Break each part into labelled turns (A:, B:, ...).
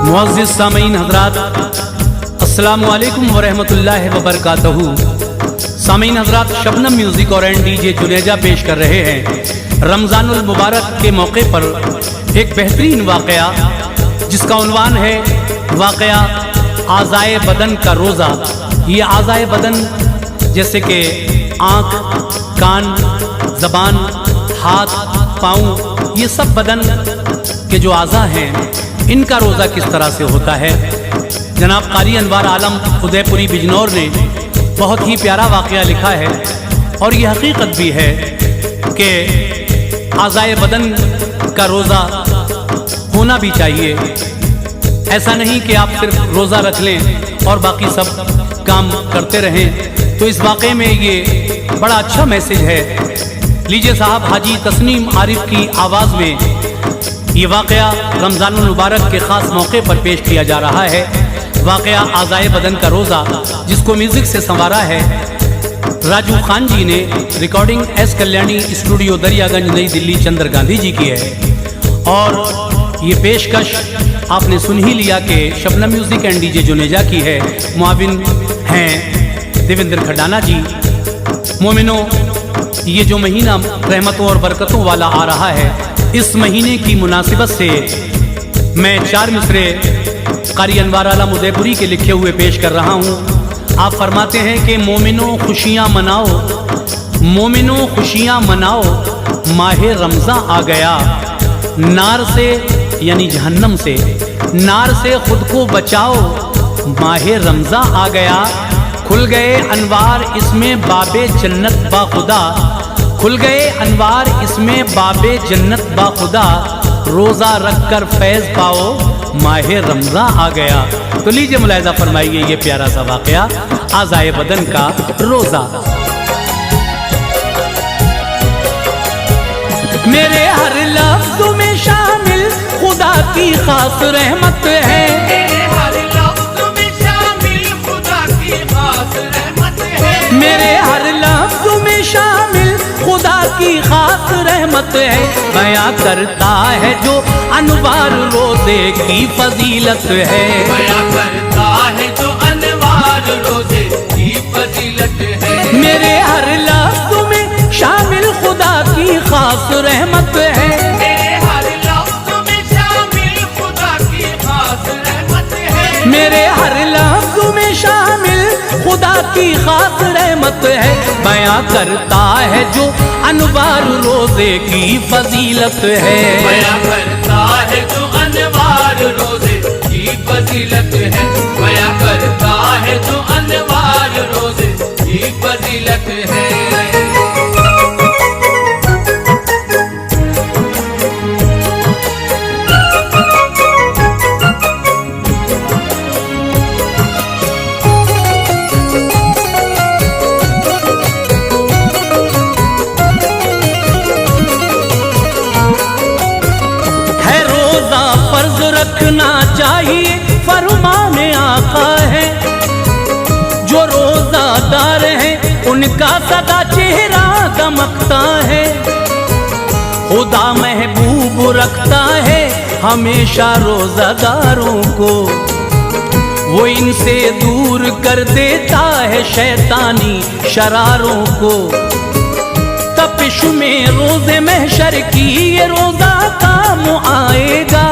A: मुअज़्ज़िज़ सामीन हज़रात, अस्सलामु अलैकुम वरहमतुल्लाहि वबरकातुहू। सामीन हज़रात, शबनम म्यूज़िक और डीजे जुनेजा पेश कर रहे हैं रमज़ानुल मुबारक के मौके पर एक बेहतरीन वाक़या, जिसका उन्वान है वाक़या आज़ाए बदन का रोज़ा। ये आज़ाए बदन जैसे कि आँख, कान, ज़बान, हाथ, पाँव, ये सब बदन के जो आज़ा हैं, इनका रोज़ा किस तरह से होता है। जनाब कारी अनवार आलम उदयपुरी बिजनौर ने बहुत ही प्यारा वाक़या लिखा है और ये हकीकत भी है कि आज़ाए बदन का रोज़ा होना भी चाहिए। ऐसा नहीं कि आप सिर्फ रोज़ा रख लें और बाकी सब काम करते रहें। तो इस वाक़े में ये बड़ा अच्छा मैसेज है। लीजिए साहब, हाजी तस्नीम आरिफ की आवाज़ में ये वाक़या रमज़ानुल मुबारक के ख़ास मौके पर पेश किया जा रहा है। वाक़या आज़ाए बदन का रोज़ा, जिसको म्यूज़िक से संवारा है राजू खान जी ने। Recording S Kalyani studio Daryaganj नई दिल्ली चंद्र गांधी जी की है। और ये पेशकश आपने सुन ही लिया कि Shabnam music and DJ Juneja की है। मुआविन हैं देवेंद्र खडाना जी। मोमिनो, ये जो महीना रहमतों और बरकतों वाला आ रहा है, इस महीने की मुनासिबत से मैं 4 मिसरे कारी अनवार आलम उदयपुरी के लिखे हुए पेश कर रहा हूँ। आप फरमाते हैं कि मोमिनो खुशियाँ मनाओ, मोमिनो खुशियाँ मनाओ, माहे रमज़ां आ गया। नार से यानी जहन्नम से, नार से खुद को बचाओ, माहे रमज़ां आ गया। खुल गए अनवार इसमें बाबे जन्नत बाखुदा, खुल गए अनवार इसमें बाबे जन्नत बाखुदा। रोज़ा रख कर फैज़ पाओ, माहे रमज़ां आ गया। तो लीजिए मुलाहिज़ा फरमाइए ये प्यारा सा वाक़या आज़ाए बदन का रोज़ा। मेरे हर लफ्ज़ में शामिल खुदा की खास रहमत है, मेरे हर लफ्ज़ में शामिल खुदा की खास रहमत है, मेरे हर लफ्ज़ में शामिल खुदा की खास रहमत है। बयां करता है जो अनवार रोज़े की फजीलत है, बयां करता है जो अनवार रोज़े की फजीलत है। मेरे हर लफ्ज़ में शामिल खुदा की खास रहमत है, मेरे हर लफ्ज़ में शामिल खुदा की खास रहमत है, मेरे हर लफ्ज़ में शामिल खुदा की खास रहमत है। बयां करता है जो अनवार रोज़े की फजीलत है, बयां करता है जो अनवार रोज़े की फजीलत है, बयां करता है जो अनवार रोज़े की फजीलत है। रखना चाहिए फरमाने आका है, जो रोज़ादार हैं उनका सदा चेहरा दमकता है। खुदा महबूब रखता है हमेशा रोज़ादारों को, वो इनसे दूर कर देता है शैतानी शरारों को। तपिश में रोज़े महशर की ये रोज़ा काम आएगा,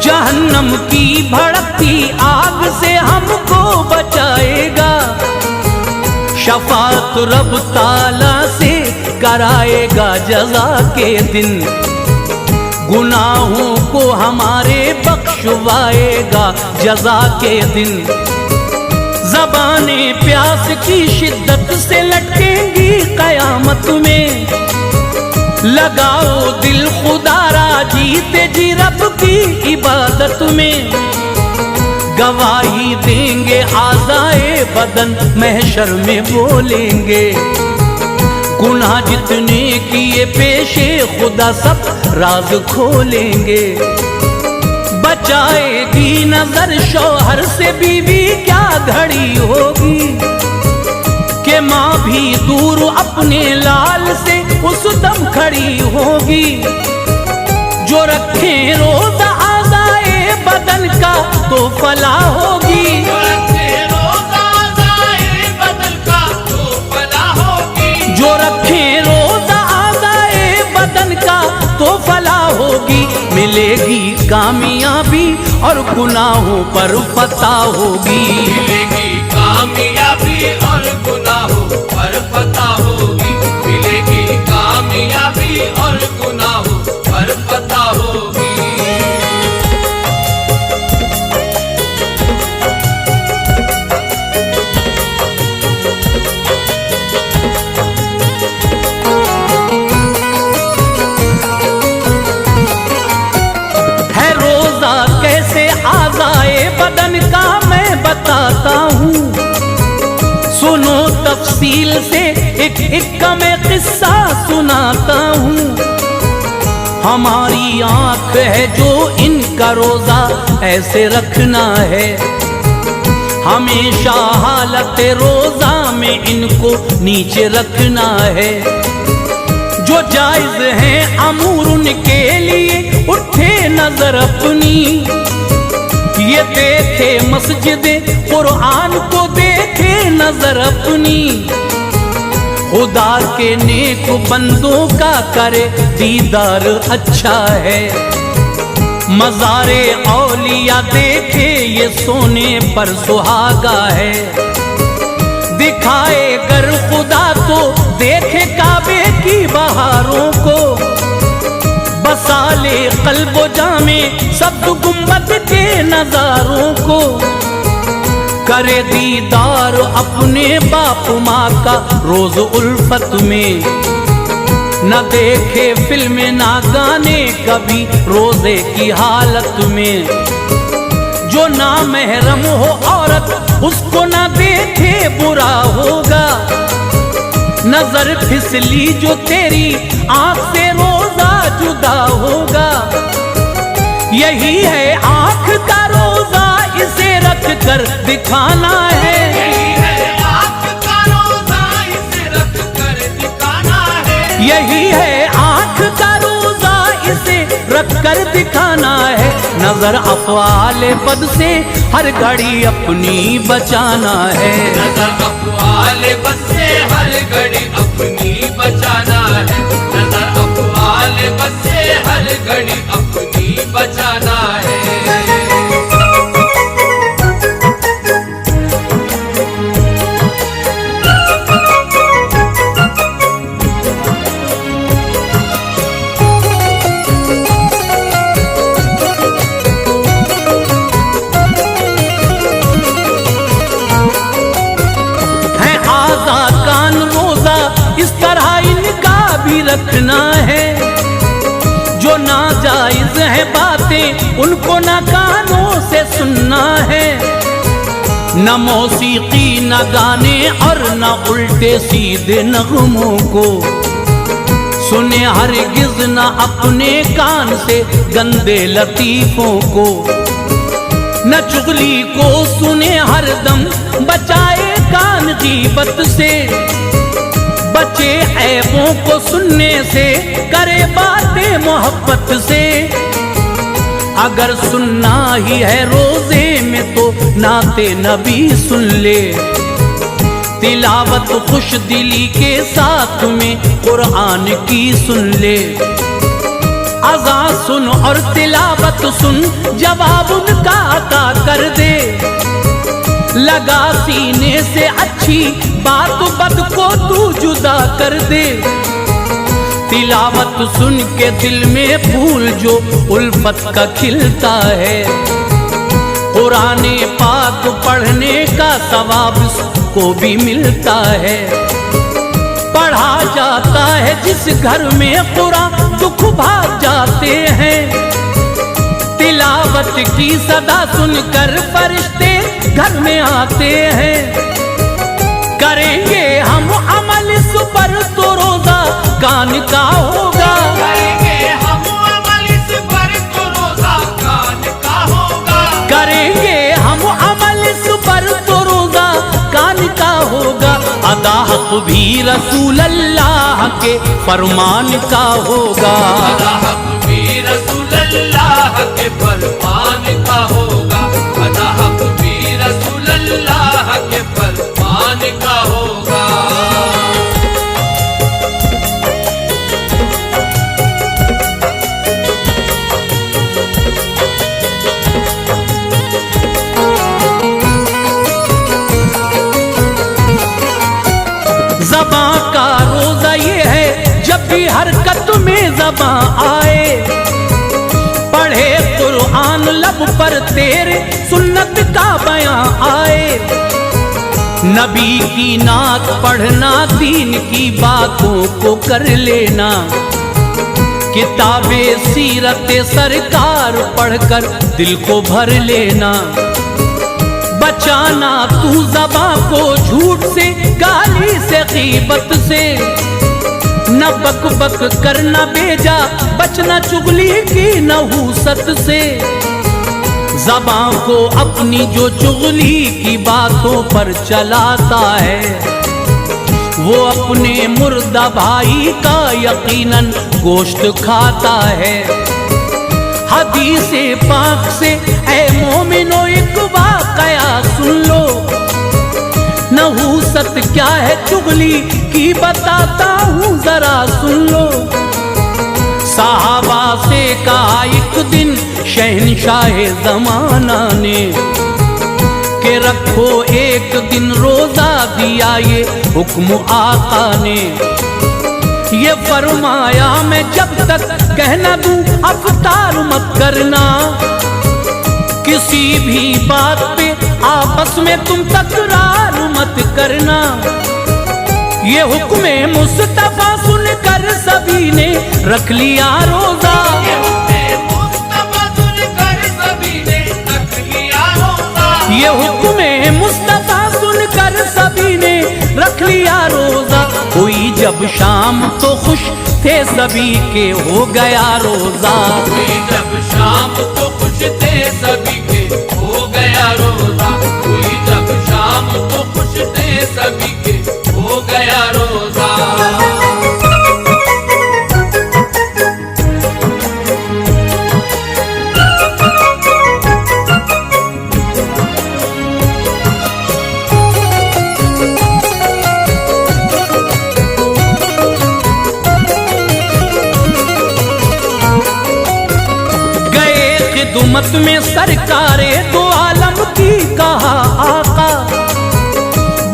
A: जहन्नम की भड़कती आग से हमको बचाएगा। शफाअत रब ताला से कराएगा जज़ा के दिन, गुनाहों को हमारे बख्शवाएगा जज़ा के दिन। ज़बाने प्यास की शिद्दत से लटकेंगी क़यामत में, लगाओ दिल खुदारा जीते जी रब की इबादत में। गवाही देंगे आज़ाए बदन महशर में बोलेंगे, गुनाह जितने किए पेशे खुदा सब राज खोलेंगे। बचाएगी नजर शौहर से बीवी क्या घड़ी होगी, कि माँ भी दूर अपने लाल से उस दम खड़ी होगी। जो रखे रोज़ा आज़ाए बदन कामयाबी और गुनाहों पर फतह होगी।
B: मिलेगी कामयाबी और गुनाहों पर फतह होगी। मिलेगी कामयाबी और गुनाहों पर फतह होगी।
A: आज़ाए बदन का मैं बताता हूँ, सुनो तफसील से एक एक का मैं किस्सा सुनाता हूँ। हमारी आँख है जो इनका रोजा ऐसे रखना है, हमेशा हालत रोजा में इनको नीचे रखना है। जो जायज है अमूर उनके लिए उठे नजर अपनी, ये देखे मस्जिद कुरान को देखे नजर अपनी। खुदा के नेक बंदों का करे दीदार अच्छा है, मज़ारे औलिया देखे ये सोने पर सुहागा है। दिखाए गर खुदा तो देखे काबे की बहारों को, बसाले कल्बो जामे सब गुम्बद के नजारों को। करे दीदार अपने बाप माँ का रोज उल्फत में, न देखे फिल्म ना गाने कभी रोजे की हालत में। जो ना महरम हो औरत उसको ना देखे बुरा होगा, नजर फिसली जो तेरी आंख से रोजा जुदा होगा। यही है आंख का रोजा इसे रख कर दिखाना है।
B: यही है आँख का रोजा इसे रख कर दिखाना है।
A: यही है आंख का रोजा इसे रख कर दिखाना है। नजर अफ़आल बद से हर घड़ी अपनी बचाना है।
B: नजर अफ़आल बद से हर घड़ी अपनी बचाना है। नजर अफ़आल बद से हर घड़ी अपनी बचाना है।
A: रखना है। जो नाजायज है बातें उनको न कानों से सुनना है, न मौसीकी न गाने और न उल्टे सीधे नगमों को। सुने हरगिज़ न अपने कान से गंदे लतीफों को, न चुगली को सुने हरदम बचाए कान गीबत से। बचे ऐबों को सुनने से करे बातें मोहब्बत से। अगर सुनना ही है रोजे में तो नाते नबी सुन ले, तिलावत खुश दिली के साथ में कुरान की सुन ले। अज़ान सुन और तिलावत सुन जवाब उनका अता कर दे। लगा सीने से अच्छी बात बद को तू जुदा कर दे। तिलावत सुन के दिल में फूल जो उल्फत का खिलता है। कुरान पाक पढ़ने का सवाब को भी मिलता है। पढ़ा जाता है जिस घर में कुरान दुख भाग जाते हैं। तिलावत की सदा सुनकर फरिश्ते घर में आते हैं। करेंगे हम अमल इस पर तो रोजा कान का होगा।
B: करेंगे हम अमल इस पर तो रोजा कान का होगा।
A: करेंगे हम अमल इस पर तो रोजा कान का होगा। अदा हक भी रसूल अल्लाह के फरमान का होगा।
B: अदा हक भी रसूल अल्लाह के फरमान का होगा। अदा हक भी रसूल अल्लाह के फरमान का होगा।
A: ज़बां का रोजा ये है, जब भी हरकत में ज़बां आए, पढ़े कुरान लब पर तेरे सुन्नत का बयां आए। नबी की नात पढ़ना, दीन की बातों को कर लेना, किताबे सीरत सरकार पढ़कर दिल को भर लेना। बचाना तू ज़बां को झूठ से, गाली से, गीबत से, न बक बक करना बेजा, बचना चुगली की नहूसत से। ज़बां को अपनी जो चुगली की बातों पर चलाता है, वो अपने मुर्दा भाई का यकीनन गोश्त खाता है। हदीसे पाक से ऐ मोमिनो एक वाक़या सुन लो, नहूसत क्या है चुगली की बताता हूँ जरा सुन लो। सहाबा से कहा एक दिन शहनशाह ज़माना ने, के रखो एक दिन रोजा, दिया ये हुक्म आका ने। ये फरमाया मैं जब तक कहना दूं अफ्तार मत करना, किसी भी बात पे आपस में तुम तकरार मत करना। ये हुक्म मुस्तफा सुनकर सभी ने रख लिया रोजा,
B: ये हुक्म मुस्तफा सुनकर सभी ने रख लिया रोजा।
A: ये हुक्म मुस्तफा सुनकर सभी ने रख लिया रोजा। हुई जब शाम तो खुश थे सभी के हो गया रोजा,
B: हुई जब शाम तो खुश थे सभी के हो गया रोजा। हुई जब शाम तो खुश थे सभी के हो गया रोजा।
A: खिदमत में सरकारे दो आलम की कहा आका,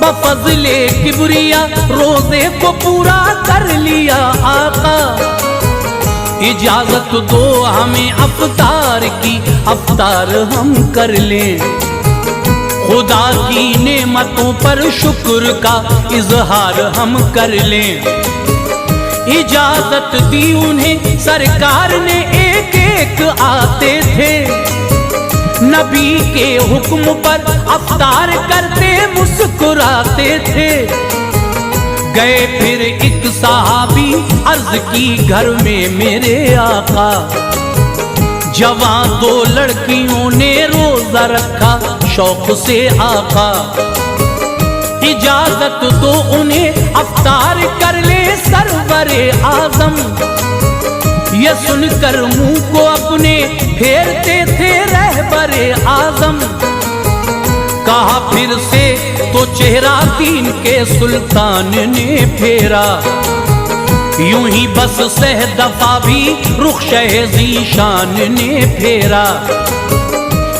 A: बफज़ले किबरिया रोजे को पूरा कर लिया आका। इजाजत दो हमें अफ्तार की, अफ्तार हम कर लें, खुदा की नेमतों पर शुक्र का इजहार हम कर लें। इजाजत दी उन्हें सरकार ने, एक एक आते थे, नबी के हुक्म पर अफ्तार करते मुस्कुराते थे। गए फिर एक सहाबी अर्ज की घर में मेरे आका, जवां दो लड़कियों ने रोजा रखा शौक से आका। इजाजत दो उन्हें अफ्तार कर ले सरवरे आजम, ये सुनकर मुंह को अपने फेरते थे रहबरे आजम। कहा फिर से तो चेहरा दीन के सुल्तान ने फेरा, यूं ही बस सह दफा भी रुख शहज़ीशान ने फेरा।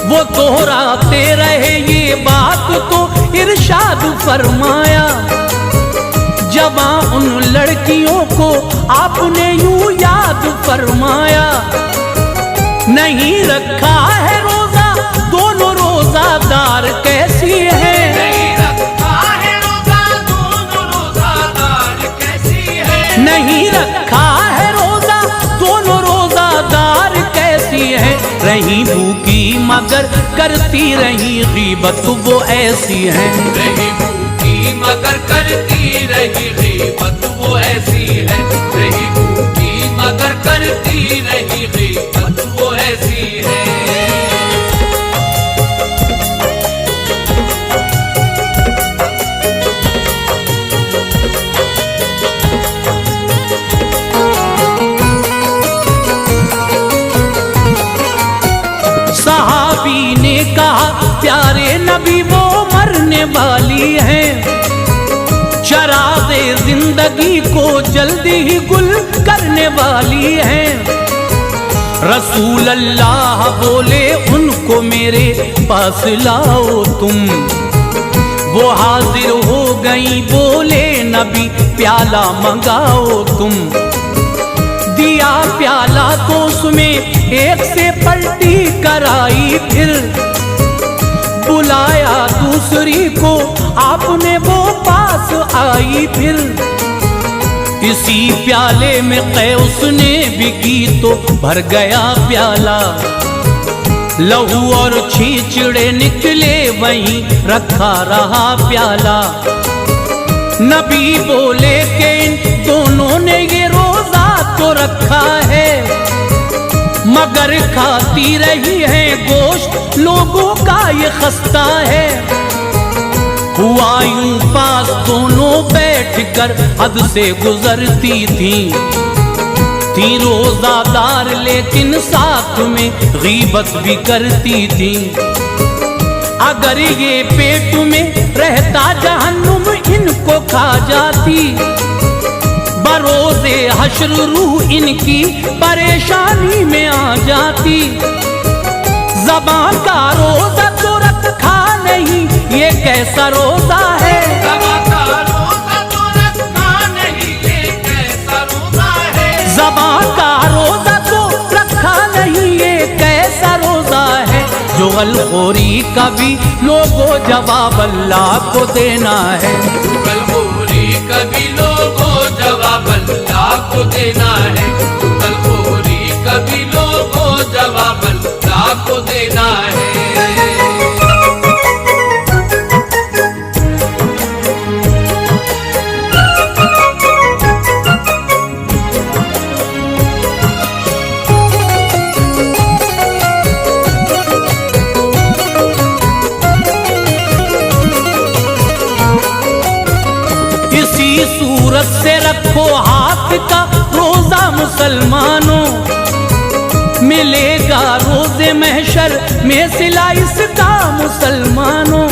A: वो दोहराते रहे ये बात तो इरशाद फरमाया, जवां उन लड़कियों को आपने यूं याद फरमाया। नहीं रखा है रोजा दोनों रोजादार कैसी है,
B: नहीं रखा है रोजा दोनों रोजादार कैसी है।
A: नहीं रखा है रोजा दोनों रोजादार कैसी है। रही भूखी मगर करती रही गीबत वो ऐसी है,
B: रही भूखी मगर करती रही गीबत वो ऐसी है। रही भूखी मगर करती रही गीबत वो ऐसी है।
A: सहाबी ने कहा प्यारे नबी वो मरने वाली हैं, चरागे जिंदगी को जल्दी ही गुल करने वाली हैं। रसूल अल्लाह बोले उनको मेरे पास लाओ तुम, वो हाजिर हो गई बोले नबी प्याला मंगाओ तुम। दिया प्याला तो उसमें एक से पलटी कराई, फिर बुलाया दूसरी को आपने वो पास आई। फिर इसी प्याले में कै उसने भी की तो भर गया प्याला। लहू और छींचड़े निकले वहीं रखा रहा प्याला। नबी बोले कि इन दोनों ने ये रोजा तो रखा है, मगर खाती रही है गोश्त लोगों का ये खस्ता है। हुआ यूं पास दोनों बैठकर हद से गुजरती थी रोजादार लेकिन साथ में गीबत भी करती थी। अगर ये पेट में रहता जहन्नुम इनको खा जाती, बरोज़े हश्र रूह इनकी परेशानी में आ जाती। ज़बान का रोज़ा तो रखा नहीं, ये कैसा रोज़ा है।
B: ज़बान का रोज़ा तो रखा नहीं, ये कैसा रोज़ा है।
A: ज़बान का रोज़ा तो रखा नहीं, ये कैसा रोज़ा है। जो गलखोरी का भी लोगों जवाब अल्लाह को देना है।
B: गलखोरी का भी लोगों जवाब अल्लाह को देना है। गलखोरी का भी लोगों जवाब अल्लाह को देना है।
A: सूरत से रखो हाथ का रोजा मुसलमानों, मिलेगा रोजे महशर में सिला इसका मुसलमानों।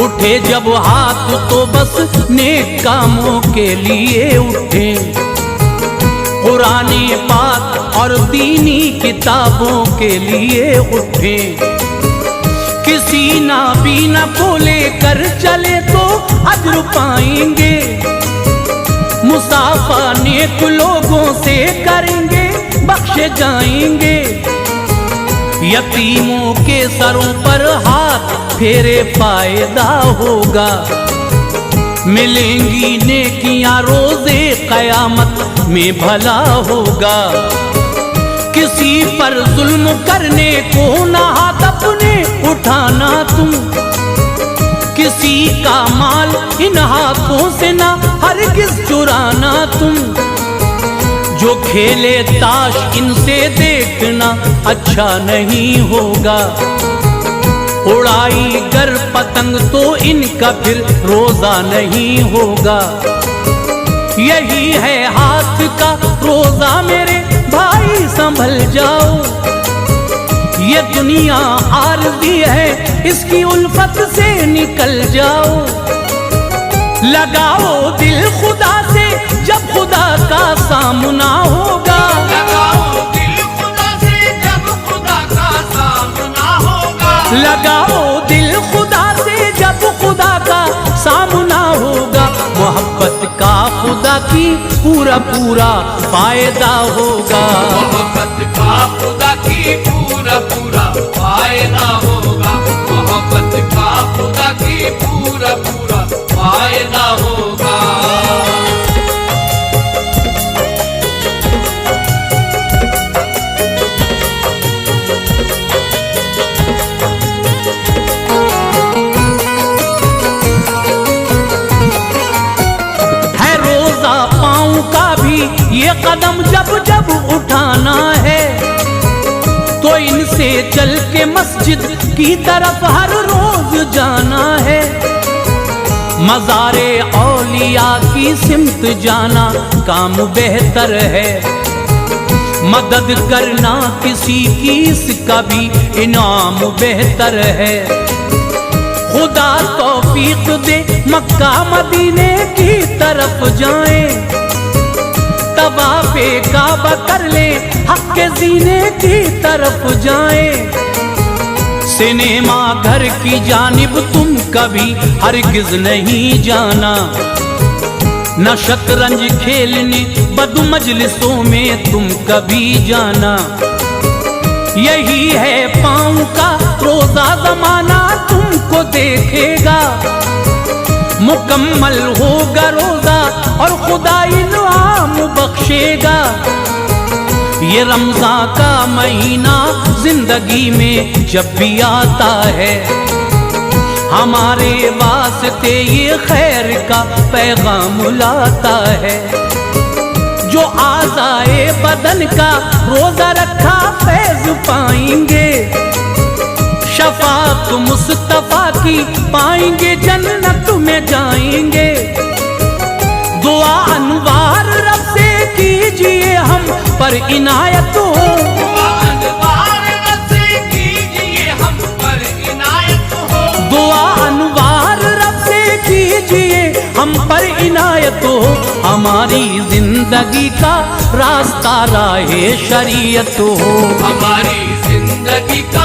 A: उठे जब हाथ तो बस नेक कामों के लिए उठे, कुरान पाक और दीनी किताबों के लिए उठे। किसी नाबीना को लेकर चले तो अज्र पाएंगे, मुसाफा नेक लोगों से करेंगे बख्शे जाएंगे। यतीमों के सरों पर हाथ फेरे फायदा होगा, मिलेंगी नेकियां रोज़े क़यामत में भला होगा। किसी पर जुल्म करने को ना हाथ अपने उठाना तुम, किसी का माल इन हाथों से ना हरगिज़ चुराना तुम। जो खेले ताश इनसे देखना अच्छा नहीं होगा, उड़ाई गर पतंग तो इनका फिर रोजा नहीं होगा। यही है हाथ का रोजा मेरे भाई संभल जाओ, ये दुनिया आरज़ी है इसकी उल्फत से निकल जाओ। लगाओ दिल खुदा से जब खुदा का सामना होगा,
B: लगाओ दिल खुदा से जब खुदा का सामना होगा।
A: लगाओ दिल खुदा से जब खुदा का सामना होगा। मोहब्बत का खुदा की पूरा पूरा फायदा होगा,
B: मोहब्बत का खुदा की पूरा पूरा फायदा होगा। मोहब्बत का खुदा की पूरा पूरा फायदा होगा।
A: ये कदम जब जब उठाना है तो इनसे चल के मस्जिद की तरफ हर रोज जाना है। मज़ारे औलिया की सिमत जाना काम बेहतर है, मदद करना किसी की इसका भी इनाम बेहतर है। खुदा तौफीक दे मक्का मदीने की तरफ जाएं, तवाफ़े काबा कर ले हक के ज़ीने की तरफ जाएं। सिनेमा घर की जानिब तुम कभी हरगिज़ नहीं जाना, न शतरंज खेलने बदु मजलिसों में तुम कभी जाना। यही है पाँव का रोजा जमाना तुमको देखेगा। मुकम्मल होगा रोजा और खुदा इनाम बख्शेगा। ये रमजान का महीना जिंदगी में जब भी आता है, हमारे वास्ते ये खैर का पैगाम लाता है। जो आज़ाए बदन का रोजा रखा फैज पाएंगे, शफाअत मुस्तफा की पाएंगे, जन्नत में जाएंगे। दुआ अनवार रब से कीजिए हम पर इनायत हो।
B: दुआ अनवार रब से कीजिए हम पर इनायत हो।
A: दुआ अनवार रब से कीजिए हम पर इनायत हो। हमारी जिंदगी का रास्ता राहे शरीयत हो।
B: हमारी जिंदगी का